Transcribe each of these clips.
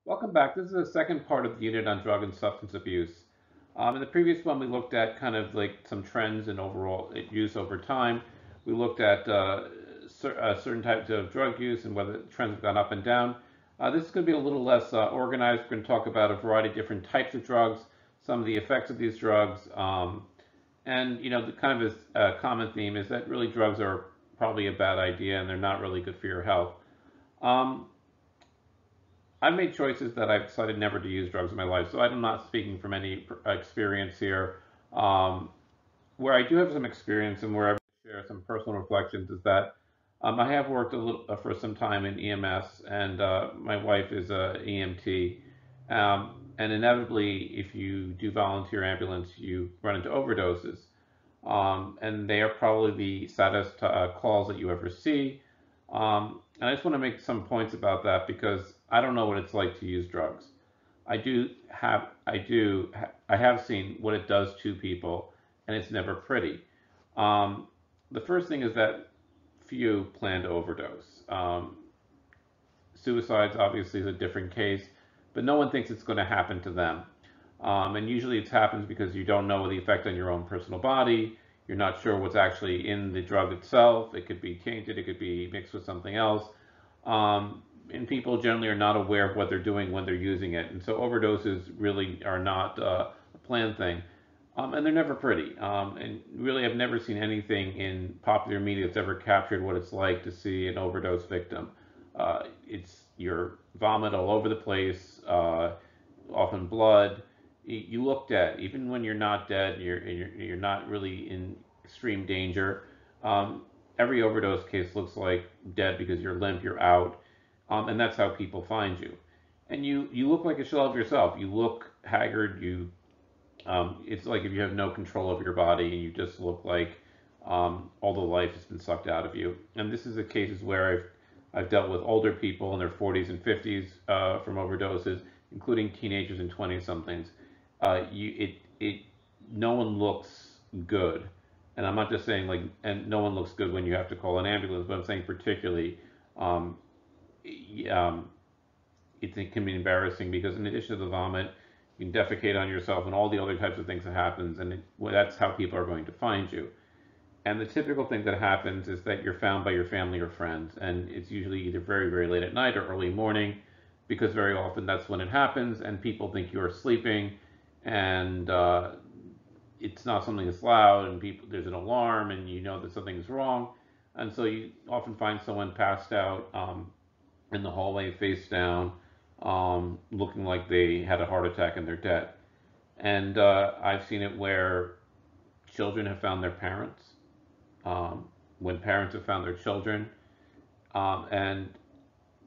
Welcome back. This is the second part of the unit on drug and substance abuse. In the previous one, we looked at kind of like some trends in overall use over time. We looked at certain types of drug use and whether trends have gone up and down. This is going to be a little less organized. We're going to talk about a variety of different types of drugs, some of the effects of these drugs, and the kind of common theme is that really drugs are probably a bad idea and they're not really good for your health. Um, I've made choices that I've decided never to use drugs in my life, so I'm not speaking from any experience here. Um, where I do have some experience and where I share some personal reflections is that I have worked a little for some time in EMS, and my wife is a EMT. And inevitably, if you do volunteer ambulance, you run into overdoses, and they are probably the saddest calls that you ever see. And I just want to make some points about that because I don't know what it's like to use drugs. I have seen what it does to people, and it's never pretty. Um, the first thing is that few plan to overdose. Suicides obviously is a different case, but no one thinks it's going to happen to them. And usually it happens because you don't know the effect on your own personal body. You're not sure what's actually in the drug itself. It could be tainted, it could be mixed with something else. And people generally are not aware of what they're doing when they're using it. And so overdoses really are not a planned thing. And they're never pretty. And really, I've never seen anything in popular media that's ever captured what it's like to see an overdose victim. It's your vomit all over the place, often blood. You look dead, even when you're not dead. You're not really in extreme danger. Um, every overdose case looks like dead because you're limp, you're out, and that's how people find you. And you look like a shell of yourself. You look haggard. It's like if you have no control of your body and you just look like all the life has been sucked out of you. And this is the cases where I've dealt with older people in their 40s and 50s from overdoses, including teenagers and 20 somethings. It no one looks good, and I'm not just saying like, and no one looks good when you have to call an ambulance, but I'm saying particularly, um, um, it can be embarrassing because in addition to the vomit, you can defecate on yourself and all the other types of things that happens, and well, that's how people are going to find you. And the typical thing that happens is that you're found by your family or friends, and it's usually either very, very late at night or early morning, because very often that's when it happens, and people think you're sleeping, and it's not something that's loud, and people there's an alarm, and you know that something's wrong, and so you often find someone passed out in the hallway, face down, looking like they had a heart attack and they're dead. And I've seen it where children have found their parents, um, when parents have found their children, and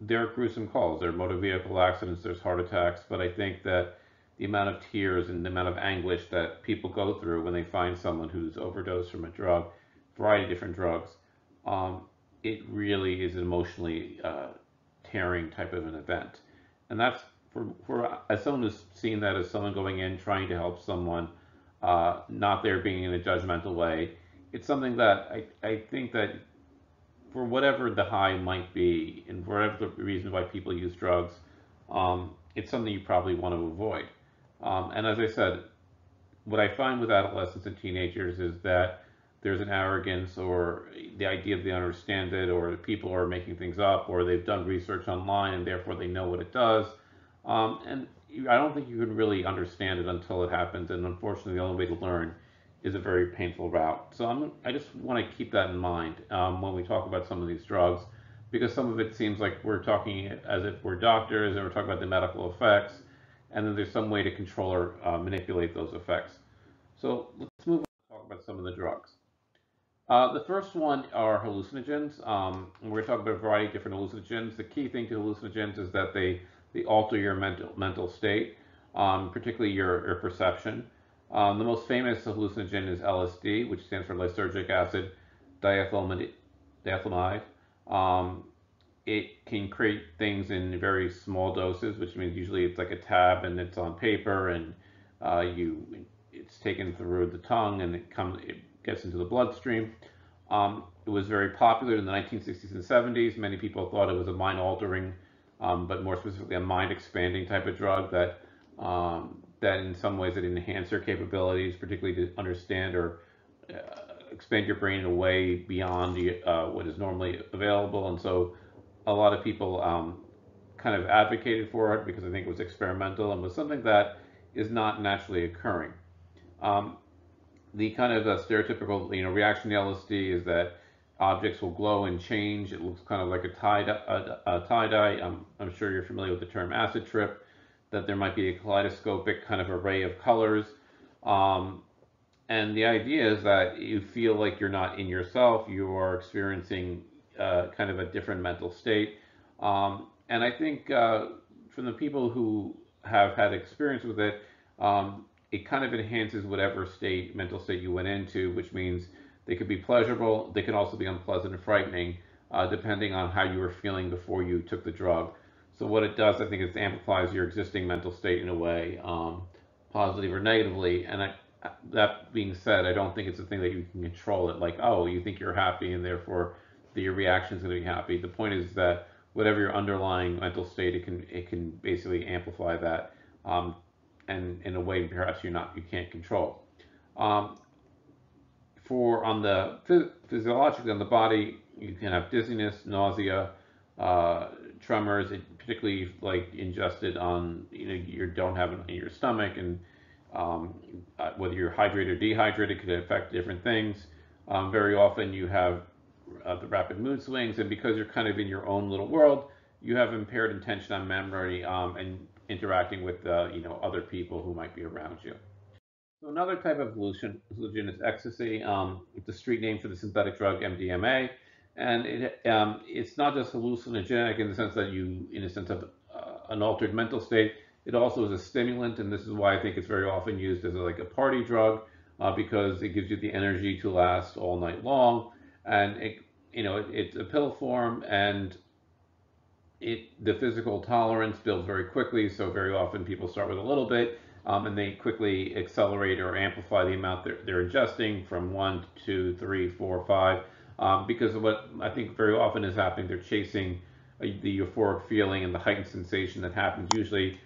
there are gruesome calls. There are motor vehicle accidents, there's heart attacks, but I think that the amount of tears and the amount of anguish that people go through when they find someone who's overdosed from a drug, variety of different drugs, um, it really is an emotionally tearing type of an event. And that's for as someone who's seen that as someone going in trying to help someone, not there being in a judgmental way. It's something that I think that for whatever the high might be, and for whatever the reason why people use drugs, it's something you probably want to avoid. And as I said, what I find with adolescents and teenagers is that there's an arrogance or the idea that they understand it, or people are making things up, or they've done research online and therefore they know what it does. And I don't think you can really understand it until it happens. And unfortunately, the only way to learn is a very painful route. So I just want to keep that in mind when we talk about some of these drugs, because some of it seems like we're talking as if we're doctors and we're talking about the medical effects, and then there's some way to control or manipulate those effects. So let's move on to talk about some of the drugs. The first one are hallucinogens. We're going to talk about a variety of different hallucinogens. The key thing to hallucinogens is that they alter your mental state, particularly your perception. The most famous hallucinogen is LSD, which stands for lysergic acid diethylamide. Um, it can create things in very small doses, which means usually it's like a tab and it's on paper, and you it's taken through the tongue and it gets into the bloodstream. It was very popular in the 1960s and 70s. Many people thought it was a mind-altering but more specifically a mind-expanding type of drug that that in some ways it enhance your capabilities, particularly to understand or expand your brain in a way beyond what is normally available. And so a lot of people kind of advocated for it because I think it was experimental and was something that is not naturally occurring. Um, the kind of stereotypical, reaction to LSD is that objects will glow and change. It looks kind of like a tie-dye. I'm sure you're familiar with the term acid trip, that there might be a kaleidoscopic kind of array of colors. Um, and the idea is that you feel like you're not in yourself, you are experiencing kind of a different mental state. And I think from the people who have had experience with it, it kind of enhances whatever mental state you went into, which means they could be pleasurable, they can also be unpleasant and frightening, depending on how you were feeling before you took the drug. So what it does, I think, is amplifies your existing mental state in a way, positive or negatively. And that being said, I don't think it's a thing that you can control it. Like, oh, you think you're happy, and therefore your reaction is going to be happy. The point is that whatever your underlying mental state, it can basically amplify that, and in a way perhaps you can't control. Um, for on the physiologically on the body, you can have dizziness, nausea, uh, tremors, particularly like ingested on you don't have it in your stomach, and whether you're hydrated or dehydrated could affect different things. Very often you have the rapid mood swings, and because you're kind of in your own little world, you have impaired attention on memory, and interacting with other people who might be around you. So another type of hallucinogen is ecstasy. It's a street name for the synthetic drug MDMA, and it's not just hallucinogenic in the sense that in a sense of an altered mental state. It also is a stimulant, and this is why I think it's very often used as like a party drug, because it gives you the energy to last all night long, and it's a pill form, and the physical tolerance builds very quickly. So very often people start with a little bit, and they quickly accelerate or amplify the amount they're ingesting from 1 to 2, 3, 4, 5, because of what I think very often is happening. They're chasing the euphoric feeling and the heightened sensation that happens usually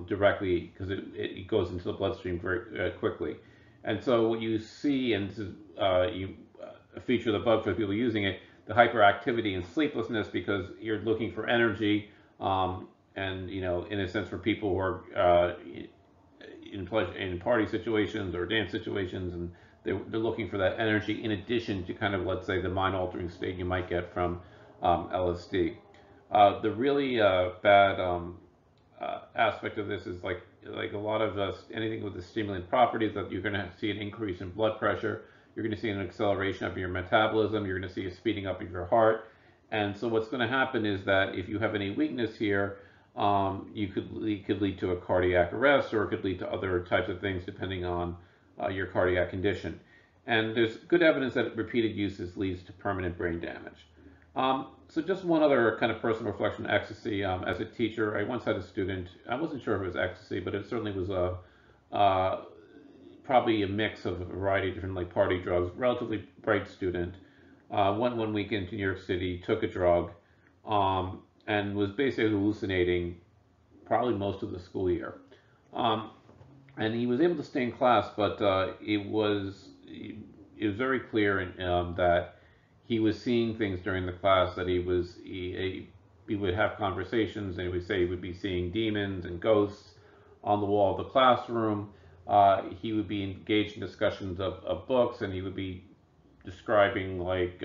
directly because it goes into the bloodstream very quickly. And so what you see, and this is a feature of the bug for people using it, the hyperactivity and sleeplessness, because you're looking for energy, and in a sense, for people who are in party situations or dance situations, and they're looking for that energy in addition to kind of, let's say, the mind-altering state you might get from LSD. The really bad aspect of this is like a lot of anything with the stimulant properties, that you're going to see an increase in blood pressure. You're going to see an acceleration of your metabolism. You're going to see a speeding up of your heart. And so what's going to happen is that if you have any weakness here, it could lead to a cardiac arrest, or it could lead to other types of things depending on your cardiac condition. And there's good evidence that repeated uses leads to permanent brain damage. So just one other kind of personal reflection on ecstasy. As a teacher, I once had a student, I wasn't sure if it was ecstasy, but it certainly was probably a mix of a variety of different like party drugs. Relatively bright student. Went one weekend to New York City, took a drug, and was basically hallucinating probably most of the school year. And he was able to stay in class, but it was very clear that he was seeing things during the class, that he would have conversations, and he would say he would be seeing demons and ghosts on the wall of the classroom. He would be engaged in discussions of books, and he would be describing like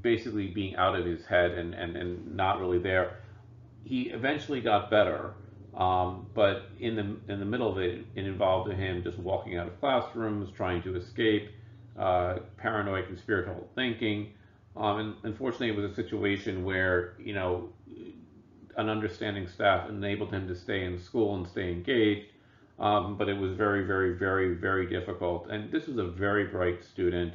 basically being out of his head and not really there. He eventually got better, but in the middle of it, it involved him just walking out of classrooms, trying to escape, paranoid conspiratorial thinking. And unfortunately, it was a situation where an understanding staff enabled him to stay in school and stay engaged. But it was very, very, very, very difficult. And this was a very bright student.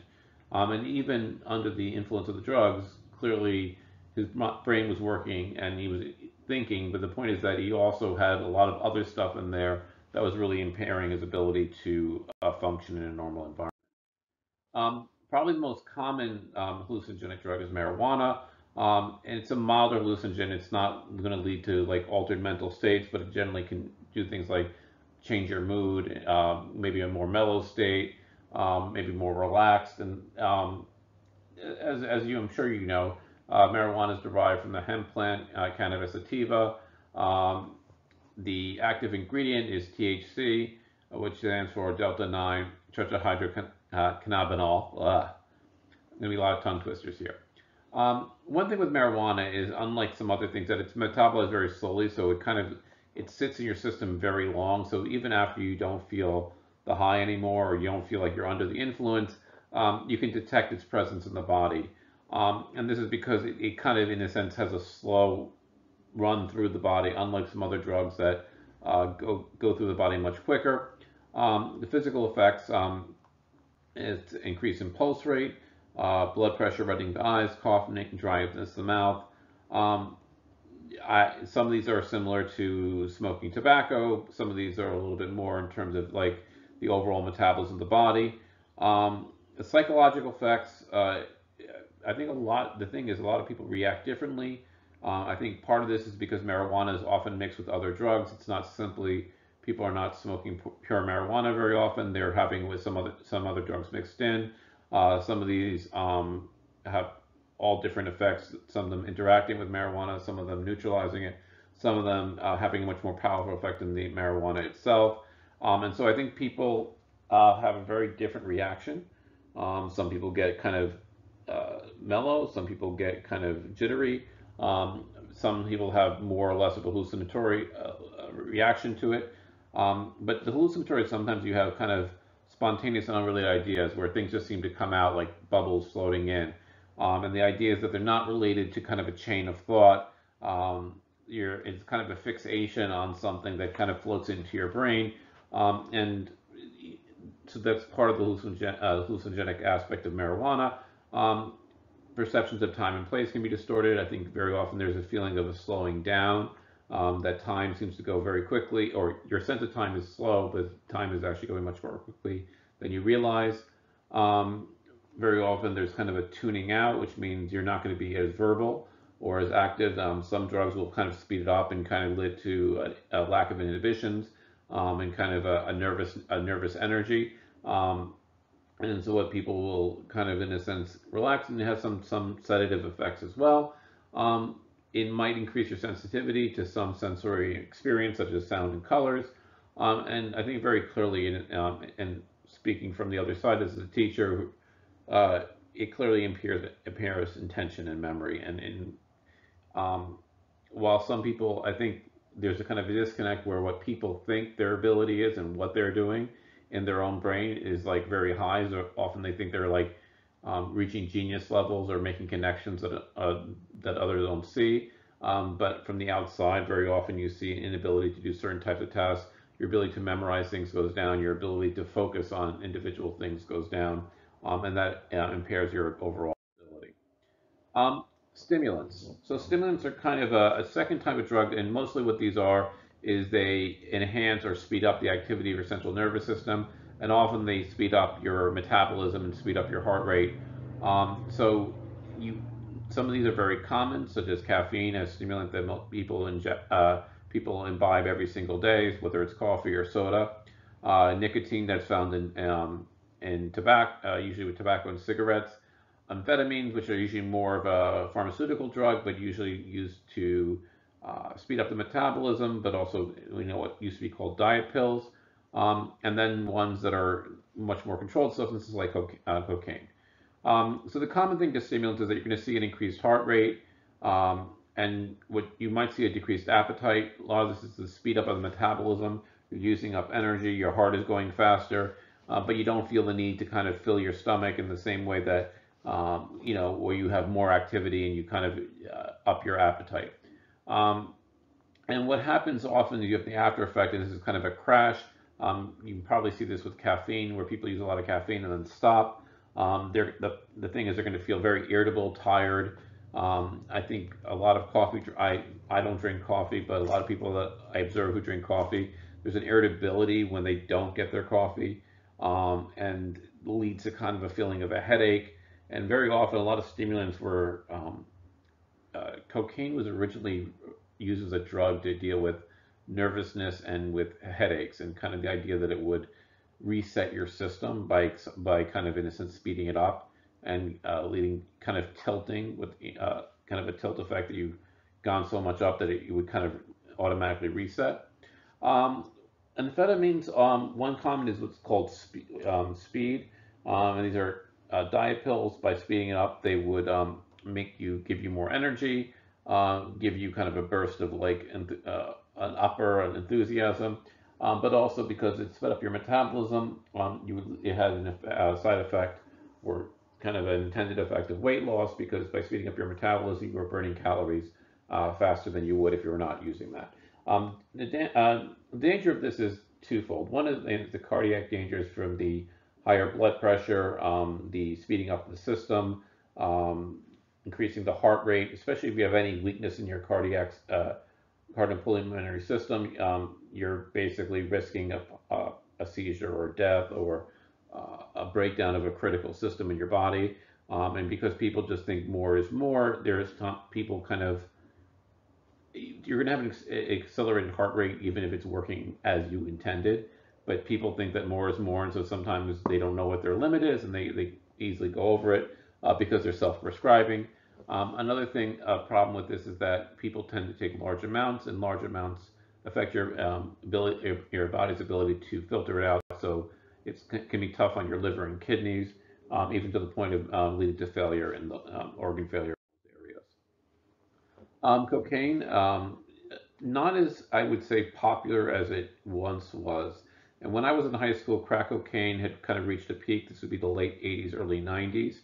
And even under the influence of the drugs, clearly his brain was working and he was thinking. But the point is that he also had a lot of other stuff in there that was really impairing his ability to function in a normal environment. Probably the most common hallucinogenic drug is marijuana. And it's a milder hallucinogen. It's not going to lead to like altered mental states, but it generally can do things like change your mood, maybe a more mellow state, maybe more relaxed. And as you, I'm sure you know, marijuana is derived from the hemp plant, Cannabis sativa. Um, the active ingredient is THC, which stands for delta 9 tetrahydrocannabinol. Going to be a lot of tongue twisters here. One thing with marijuana is, unlike some other things, that it's metabolized very slowly, so it sits in your system very long. So even after you don't feel the high anymore, or you don't feel like you're under the influence, you can detect its presence in the body. And this is because it kind of, in a sense, has a slow run through the body, unlike some other drugs that go through the body much quicker. The physical effects is increase in pulse rate, blood pressure, reddening the eyes, coughing, dryness of the mouth. Um, some of these are similar to smoking tobacco. Some of these are a little bit more in terms of like the overall metabolism of the body. The psychological effects, I think the thing is a lot of people react differently. I think part of this is because marijuana is often mixed with other drugs. It's not simply people are not smoking pure marijuana very often. They're having with some other drugs mixed in. Some of these have all different effects. Some of them interacting with marijuana, some of them neutralizing it, some of them having a much more powerful effect than the marijuana itself. And so I think people have a very different reaction. Some people get kind of mellow, some people get kind of jittery, some people have more or less of a hallucinatory reaction to it. But the hallucinatory, sometimes you have kind of spontaneous and unrelated ideas where things just seem to come out like bubbles floating in. And the idea is that they're not related to kind of a chain of thought. It's kind of a fixation on something that kind of floats into your brain. And so that's part of the hallucinogenic aspect of marijuana. Um, Perceptions of time and place can be distorted. I think very often there's a feeling of a slowing down, that time seems to go very quickly, or your sense of time is slow, but time is actually going much more quickly than you realize. Um, Very often there's kind of a tuning out, which means you're not going to be as verbal or as active. Some drugs will kind of speed it up and kind of lead to a lack of inhibitions, and kind of a nervous energy. Um, and so what people will kind of, in a sense, relax, and have some sedative effects as well. Um, it might increase your sensitivity to some sensory experience, such as sound and colors. And I think very clearly, and speaking from the other side as a teacher, it clearly impairs intention and memory. And um, while some people, I think there's a kind of a disconnect where what people think their ability is and what they're doing in their own brain is like very high. So often they think they're like reaching genius levels or making connections that others don't see. But from the outside, very often you see an inability to do certain types of tasks. Your ability to memorize things goes down. Your ability to focus on individual things goes down, and that impairs your overall ability. Um, Stimulants. So stimulants are kind of a second type of drug, and mostly what these are is they enhance or speed up the activity of your central nervous system, and often they speed up your metabolism and speed up your heart rate. So you, some of these are very common, such as caffeine, a stimulant that people imbibe every single day, whether it's coffee or soda. Nicotine, that's found in tobacco, usually with tobacco and cigarettes. Amphetamines, which are usually more of a pharmaceutical drug, but usually used to speed up the metabolism, but also what used to be called diet pills. And then ones that are much more controlled substances like cocaine. So the common thing to stimulants is that you're going to see an increased heart rate, and what you might see a decreased appetite. A lot of this is the speed up of the metabolism. You're using up energy, your heart is going faster, but you don't feel the need to kind of fill your stomach in the same way that where you have more activity and you kind of up your appetite. Um, and what happens often is you have the after effect, and this is kind of a crash. You can probably see this with caffeine, where people use a lot of caffeine and then stop. The thing is, they're going to feel very irritable, tired. I think a lot of coffee, I don't drink coffee, but a lot of people that I observe who drink coffee, there's an irritability when they don't get their coffee, and leads to kind of a feeling of a headache. And very often, a lot of stimulants were cocaine was originally used as a drug to deal with nervousness and with headaches, and kind of the idea that it would reset your system by kind of in a sense speeding it up and leading kind of tilting with kind of a tilt effect that you've gone so much up that it would kind of automatically reset. Um, Amphetamines, one common is what's called speed, and these are diet pills. By speeding it up, they would give you more energy, give you kind of a burst of like an upper an enthusiasm, but also because it sped up your metabolism, it had a side effect or kind of an intended effect of weight loss, because by speeding up your metabolism, you were burning calories faster than you would if you were not using that. The danger of this is twofold. One is the cardiac dangers from the higher blood pressure, the speeding up of the system, um, increasing the heart rate, especially if you have any weakness in your cardiopulmonary system. You're basically risking a seizure or death or a breakdown of a critical system in your body. And because people just think more is more, there's people kind of you're going to have an accelerated heart rate even if it's working as you intended. But people think that more is more, and so sometimes they don't know what their limit is, and they easily go over it because they're self-prescribing. Another problem with this is that people tend to take large amounts, and large amounts affect your body's ability to filter it out. So it can be tough on your liver and kidneys, even to the point of leading to failure in the organ failure areas. Cocaine, not as I would say popular as it once was. And when I was in high school, crack cocaine had kind of reached a peak. This would be the late 80s, early 90s.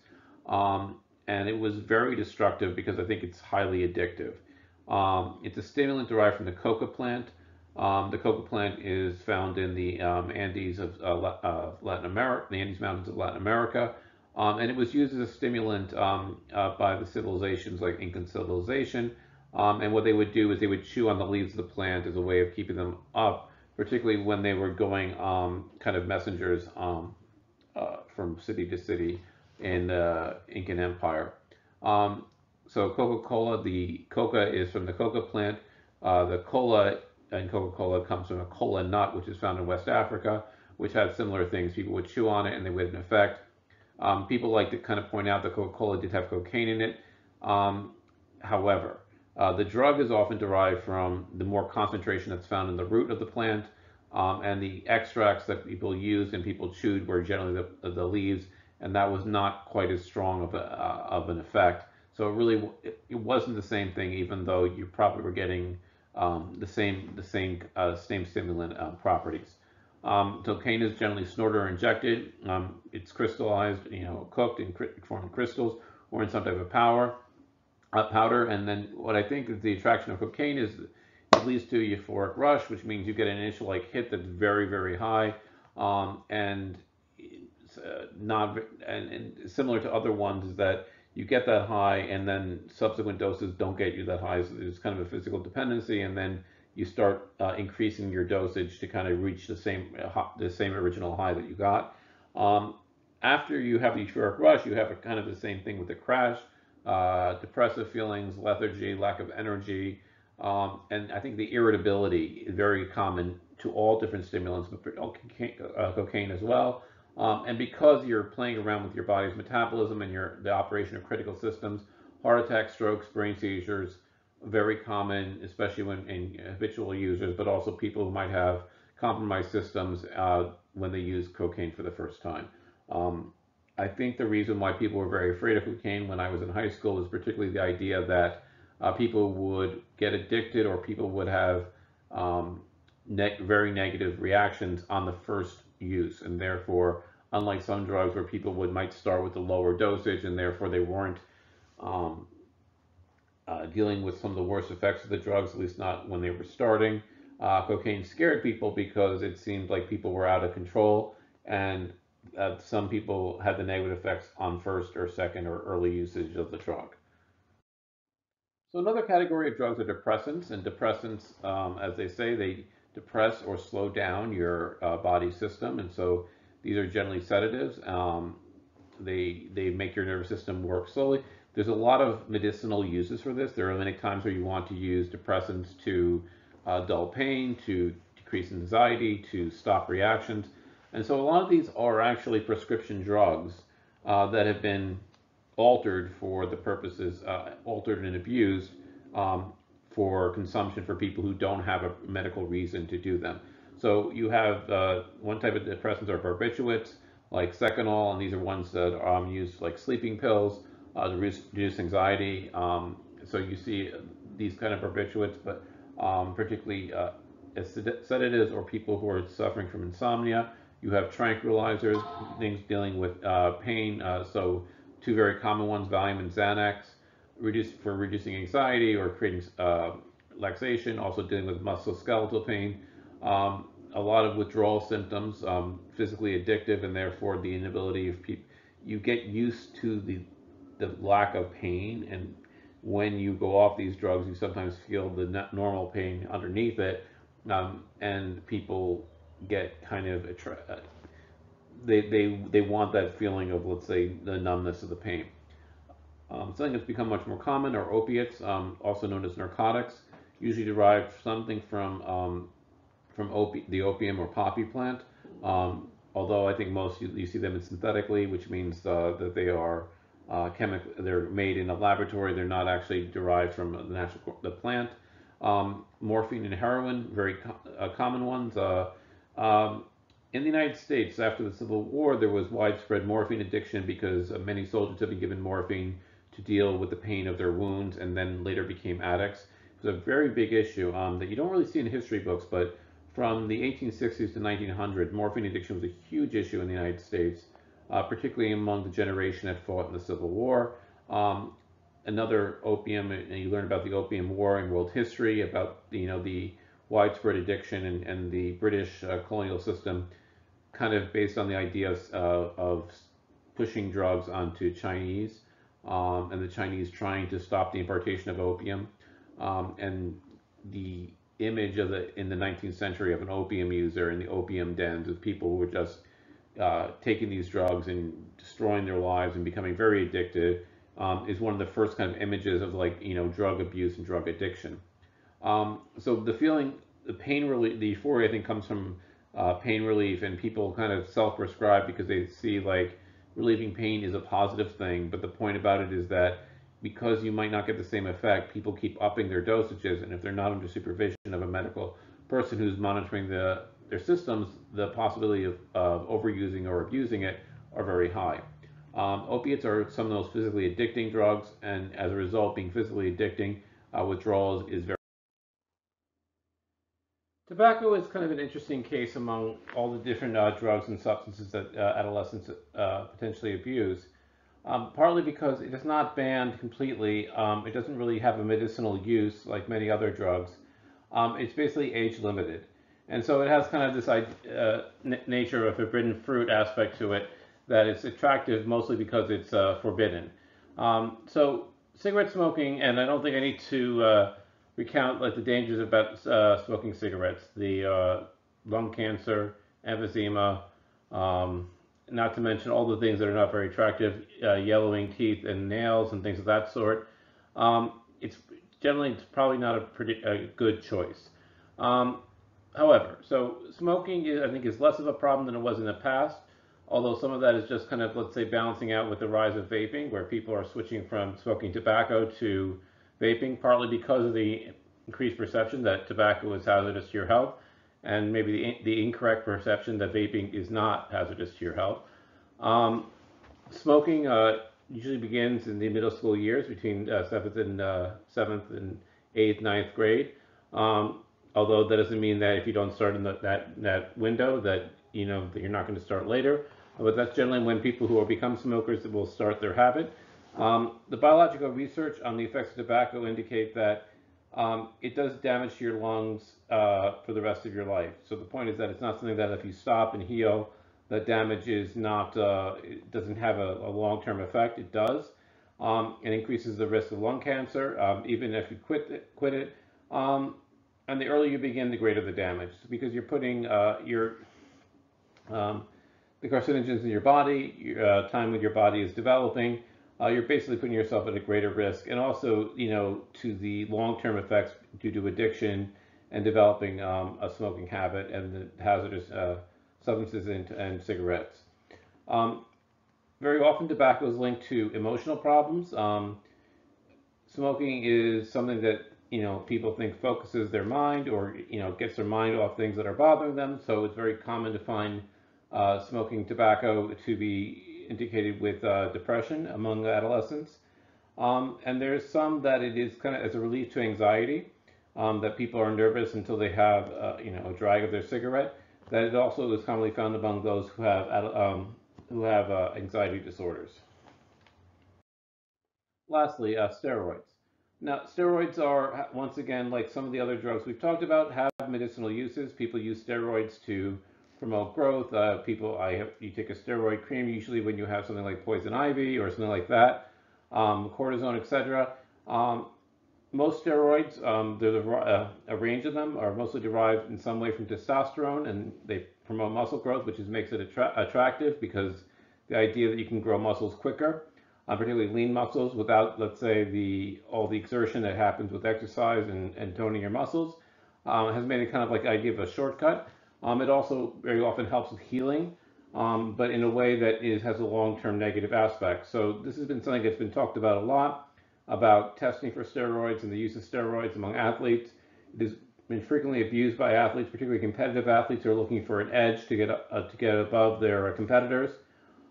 And it was very destructive because I think it's highly addictive. It's a stimulant derived from the coca plant. The coca plant is found in the Andes of Latin America, the Andes Mountains of Latin America. And it was used as a stimulant by the civilizations like Incan civilization. And what they would do is they would chew on the leaves of the plant as a way of keeping them up, particularly when they were going kind of messengers from city to city in the Incan Empire. So Coca-Cola, the coca is from the coca plant. The cola in Coca-Cola comes from a cola nut, which is found in West Africa, which had similar things. People would chew on it and they would have an effect. People like to kind of point out that Coca-Cola did have cocaine in it. However, the drug is often derived from the more concentration that's found in the root of the plant, and the extracts that people used and people chewed were generally the leaves, and that was not quite as strong of an effect. So it wasn't the same thing, even though you probably were getting the same stimulant properties. Cocaine is generally snorted or injected. It's crystallized, cooked and formed crystals, or in some type of powder. And then what I think is the attraction of cocaine is it leads to a euphoric rush, which means you get an initial hit that's very, very high, and not and similar to other ones is that you get that high, and then subsequent doses don't get you that high. So there's kind of a physical dependency, and then you start increasing your dosage to kind of reach the same original high that you got. After you have the euphoric rush, you have kind of the same thing with the crash, depressive feelings, lethargy, lack of energy, and I think the irritability is very common to all different stimulants, but cocaine as well. And because you're playing around with your body's metabolism and the operation of critical systems, heart attacks, strokes, brain seizures, very common, especially in habitual users, but also people who might have compromised systems when they use cocaine for the first time. I think the reason why people were very afraid of cocaine when I was in high school was particularly the idea that people would get addicted, or people would have very negative reactions on the first use, and therefore, unlike some drugs where people might start with a lower dosage, and therefore they weren't dealing with some of the worst effects of the drugs, at least not when they were starting. Cocaine scared people because it seemed like people were out of control, and some people had the negative effects on first or second or early usage of the drug. So another category of drugs are depressants, and depressants, as they say, they depress or slow down your body system, and so these are generally sedatives. They make your nervous system work slowly. There's a lot of medicinal uses for this. There are many times where you want to use depressants to dull pain, to decrease anxiety, to stop reactions. And so a lot of these are actually prescription drugs that have been altered for the purposes, altered and abused for consumption for people who don't have a medical reason to do them. So you have one type of depressants are barbiturates, like Seconal, and these are ones that are used like sleeping pills to reduce anxiety. So you see these kind of barbiturates, but particularly as sedatives or people who are suffering from insomnia. You have tranquilizers, things dealing with pain. So two very common ones, Valium and Xanax, for reducing anxiety or creating relaxation, also dealing with musculoskeletal pain. A lot of withdrawal symptoms, physically addictive, and therefore the inability of people, you get used to the lack of pain, and when you go off these drugs, you sometimes feel the normal pain underneath it, and people get kind of they want that feeling of, let's say, the numbness of the pain. Something that's become much more common are opiates, also known as narcotics, usually derived something from the opium or poppy plant. Although I think most you see them synthetically, which means that they are they're made in a laboratory. They're not actually derived from the plant. Morphine and heroin, very common ones. In the United States, after the Civil War, there was widespread morphine addiction because many soldiers had been given morphine to deal with the pain of their wounds, and then later became addicts. It was a very big issue that you don't really see in history books, but from the 1860s to 1900, morphine addiction was a huge issue in the United States, particularly among the generation that fought in the Civil War. Another opium, and you learn about the Opium War in world history, about the widespread addiction and the British colonial system, kind of based on the idea of pushing drugs onto Chinese, and the Chinese trying to stop the importation of opium, and the image of in the 19th century of an opium user in the opium dens of people who were just taking these drugs and destroying their lives and becoming very addicted, is one of the first kind of images of drug abuse and drug addiction. So the feeling, the pain relief, the euphoria, I think, comes from pain relief, and people kind of self-prescribe because they see like relieving pain is a positive thing. But the point about it is that because you might not get the same effect, people keep upping their dosages, and if they're not under supervision of a medical person who's monitoring their systems, the possibility of overusing or abusing it are very high. Opiates are some of the most physically addicting drugs, and as a result, being physically addicting, withdrawals is very. Tobacco is kind of an interesting case among all the different drugs and substances that adolescents potentially abuse. Partly because it is not banned completely. It doesn't really have a medicinal use like many other drugs. It's basically age limited. And so it has kind of this nature of a forbidden fruit aspect to it, that it's attractive mostly because it's forbidden. So cigarette smoking, and I don't think I need to recount like the dangers about smoking cigarettes, the lung cancer, emphysema, not to mention all the things that are not very attractive, yellowing teeth and nails and things of that sort. It's probably not a good choice. However, so smoking I think is less of a problem than it was in the past, although some of that is just kind of, let's say, balancing out with the rise of vaping, where people are switching from smoking tobacco to vaping, partly because of the increased perception that tobacco is hazardous to your health, and maybe the incorrect perception that vaping is not hazardous to your health. Smoking usually begins in the middle school years, between 7th and 8th, 9th grade. Although that doesn't mean that if you don't start in that window that that you're not going to start later. But that's generally when people who become smokers will start their habit. The biological research on the effects of tobacco indicate that it does damage to your lungs for the rest of your life. So the point is that it's not something that if you stop and heal, that damage is not, it doesn't have a long-term effect. It does. It increases the risk of lung cancer, even if you quit it. And the earlier you begin, the greater the damage, because you're putting the carcinogens in your body, time with your body is developing, you're basically putting yourself at a greater risk, and also, to the long-term effects due to addiction and developing a smoking habit and the hazardous substances and cigarettes. Um, Very often, tobacco is linked to emotional problems. Smoking is something that people think focuses their mind, or gets their mind off things that are bothering them. So it's very common to find smoking tobacco to be indicated with depression among adolescents. And there's some that it is kind of as a relief to anxiety, that people are nervous until they have a drag of their cigarette. That it also is commonly found among those who have anxiety disorders. Lastly, steroids. Now, steroids are, once again, like some of the other drugs we've talked about, have medicinal uses. People use steroids to promote growth. You take a steroid cream usually when you have something like poison ivy or something like that, cortisone, etc. Most steroids, there's a range of them, are mostly derived in some way from testosterone, and they promote muscle growth, which makes it attractive because the idea that you can grow muscles quicker, particularly lean muscles, without, let's say, all the exertion that happens with exercise and toning your muscles, has made it kind of like the idea of a shortcut. It also very often helps with healing, but in a way that has a long-term negative aspect. So this has been something that's been talked about a lot, about testing for steroids and the use of steroids among athletes. It has been frequently abused by athletes, particularly competitive athletes who are looking for an edge to get above their competitors.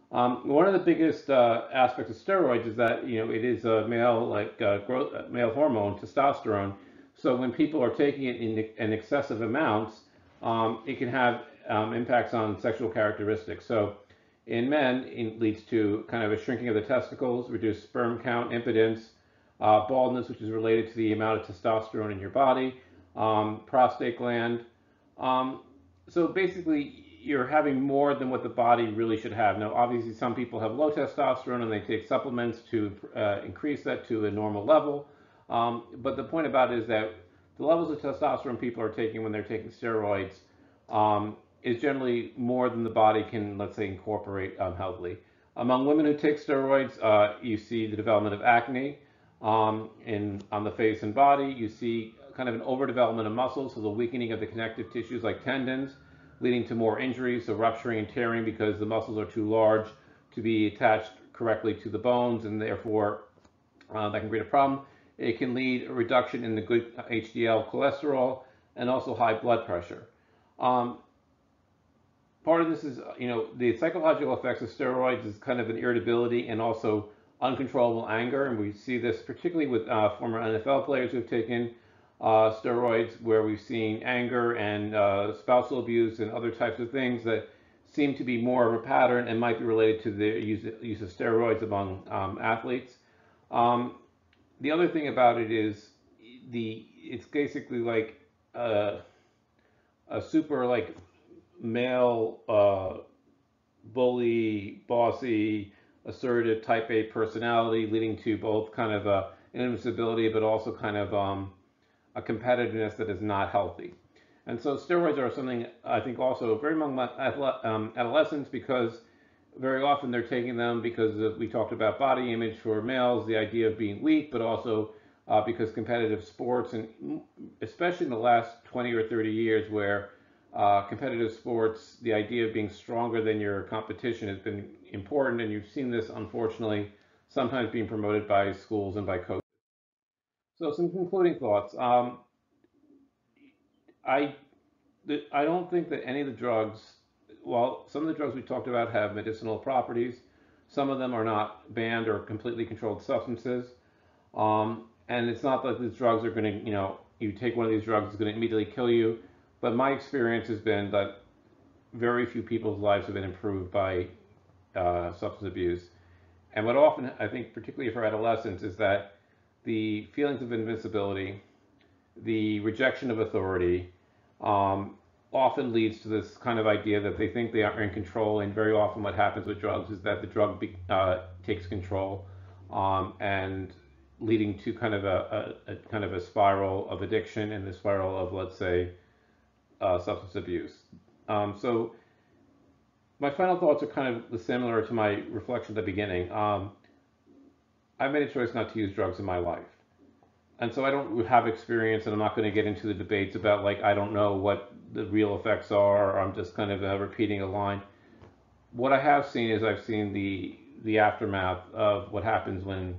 One of the biggest aspects of steroids is that it is a male hormone, testosterone. So when people are taking it in excessive amounts, it can have impacts on sexual characteristics. So in men, it leads to kind of a shrinking of the testicles, reduced sperm count, impotence, baldness, which is related to the amount of testosterone in your body, prostate gland. So basically, you're having more than what the body really should have. Now, obviously, some people have low testosterone and they take supplements to increase that to a normal level. But the point about it is that the levels of testosterone people are taking when they're taking steroids is generally more than the body can, let's say, incorporate healthily. Among women who take steroids, you see the development of acne on the face and body. You see kind of an overdevelopment of muscles, so the weakening of the connective tissues like tendons, leading to more injuries, so rupturing and tearing because the muscles are too large to be attached correctly to the bones, and therefore that can create a problem. It can lead a reduction in the good HDL cholesterol and also high blood pressure. Part of this is, the psychological effects of steroids is kind of an irritability and also uncontrollable anger, and we see this particularly with former NFL players who have taken steroids, where we've seen anger and spousal abuse and other types of things that seem to be more of a pattern and might be related to the use of steroids among athletes. The other thing about it is it's basically like a super like male bully, bossy, assertive type A personality, leading to both kind of an invincibility but also kind of a competitiveness that is not healthy. And so steroids are something I think also very among adolescents, because very often they're taking them because we talked about body image for males, the idea of being weak, but also because competitive sports, and especially in the last 20 or 30 years where competitive sports, the idea of being stronger than your competition has been important, and you've seen this unfortunately sometimes being promoted by schools and by coaches. So some concluding thoughts. I I don't think that any of the drugs, while some of the drugs we talked about have medicinal properties, some of them are not banned or completely controlled substances. And it's not that these drugs are going to, you take one of these drugs, it's going to immediately kill you. But my experience has been that very few people's lives have been improved by substance abuse. And what often, I think, particularly for adolescents, is that the feelings of invincibility, the rejection of authority, often leads to this kind of idea that they think they are in control. And very often what happens with drugs is that the drug takes control, and leading to kind of a spiral of addiction and the spiral of, let's say, substance abuse. So my final thoughts are kind of similar to my reflection at the beginning. I made a choice not to use drugs in my life. And so I don't have experience, and I'm not going to get into the debates about, like, I don't know what the real effects are, or I'm just kind of repeating a line. What I have seen is I've seen the aftermath of what happens when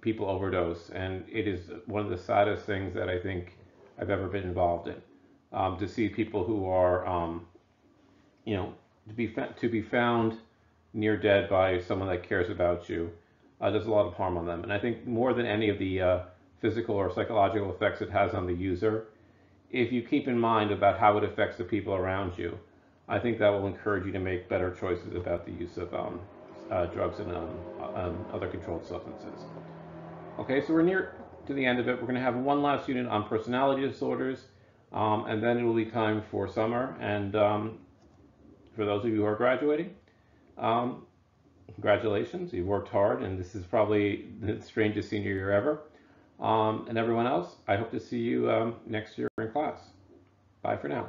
people overdose, and it is one of the saddest things that I think I've ever been involved in. To see people who are, you know, to be found near dead by someone that cares about you, does a lot of harm on them. And I think more than any of the physical or psychological effects it has on the user, if you keep in mind about how it affects the people around you, I think that will encourage you to make better choices about the use of drugs and other controlled substances. Okay, so we're near to the end of it. We're going to have one last unit on personality disorders, and then it will be time for summer. And for those of you who are graduating, um, congratulations, you've worked hard, and this is probably the strangest senior year ever. And everyone else, I hope to see you next year in class. Bye for now.